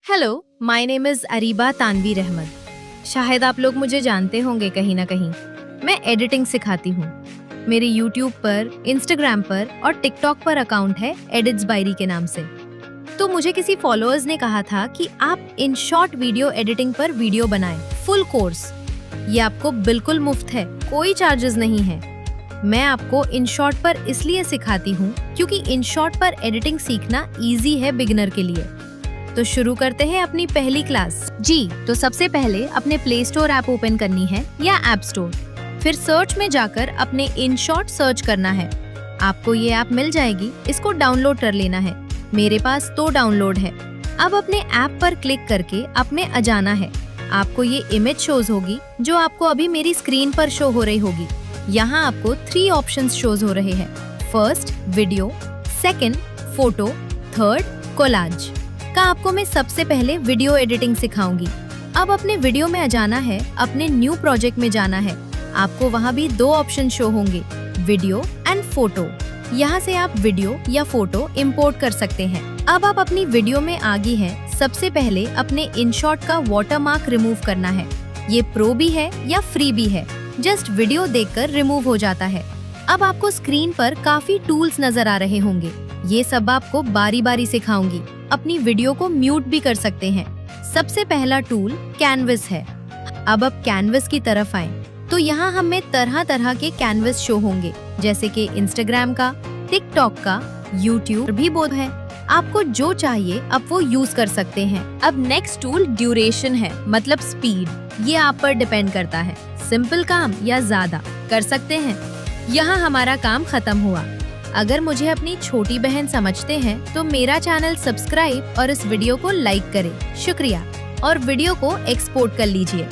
Hello, my name is Ariba Tanveer Ahmed. शायद आप लोग मुझे जानते होंगे कहीं ना कहीं। मैं एडिटिंग सिखाती हूँ। मेरे यूट्यूब पर, इंस्टाग्राम पर और टिकटॉक पर अकाउंट है एडिट्स बायरी के नाम से। तो मुझे किसी फॉलोअर्स ने कहा था कि आप इन शॉर्ट वीडियो एडिटिंग पर वीडियो बनाएं, फुल कोर्स। ये आपको बिल्कुल मुफ्त है, कोई चार्जेस नहीं है। मैं आपको इन शॉर्ट पर इसलिए सिखाती हूँ क्योंकि इन शॉर्ट पर एडिटिंग सीखना इजी है बिगिनर के लिए। तो शुरू करते हैं अपनी पहली क्लास। जी, तो सबसे पहले अपने प्ले स्टोर ऐप ओपन करनी है या ऐप स्टोर। फिर सर्च में जाकर अपने इन शॉर्ट सर्च करना है। आपको ये ऐप मिल जाएगी, इसको डाउनलोड कर लेना है। मेरे पास तो डाउनलोड है। अब अपने ऐप पर क्लिक करके ऐप में आ जाना है। आपको ये इमेज शोज होगी जो आपको अभी मेरी स्क्रीन पर शो हो रही होगी। यहाँ आपको 3 ऑप्शंस शोज हो रहे हैं। First video, second photo, third collage का आपको मैं सबसे पहले वीडियो एडिटिंग सिखाऊंगी। अब अपने वीडियो में आ जाना है, अपने न्यू प्रोजेक्ट में जाना है। आपको वहाँ भी 2 ऑप्शन शो होंगे, वीडियो एंड फोटो। यहाँ से आप वीडियो या फोटो इंपोर्ट कर सकते हैं। अब आप अपनी वीडियो में आ गई हैं। सबसे पहले अपने इनशॉट का वाटरमार्क रिमूव करना है। ये प्रो भी है या फ्री भी है, जस्ट वीडियो देखकर रिमूव हो जाता है। अब आपको स्क्रीन पर काफी टूल्स नजर आ रहे होंगे। ये सब आपको बारी बारी सिखाऊंगी। अपनी वीडियो को म्यूट भी कर सकते हैं। सबसे पहला टूल कैनवस है। अब आप कैनवस की तरफ आएं, तो यहाँ हमें तरह तरह के कैनवस शो होंगे, जैसे कि इंस्टाग्राम का, टिकटॉक का, यूट्यूब भी बोध है। आपको जो चाहिए आप वो यूज कर सकते हैं। अब नेक्स्ट टूल ड्यूरेशन है, मतलब स्पीड। ये आप पर डिपेंड करता है, सिंपल काम या ज्यादा कर सकते हैं। यहाँ हमारा काम खत्म हुआ। अगर मुझे अपनी छोटी बहन समझते हैं तो मेरा चैनल सब्सक्राइब और इस वीडियो को लाइक करें। शुक्रिया। और वीडियो को एक्सपोर्ट कर लीजिए।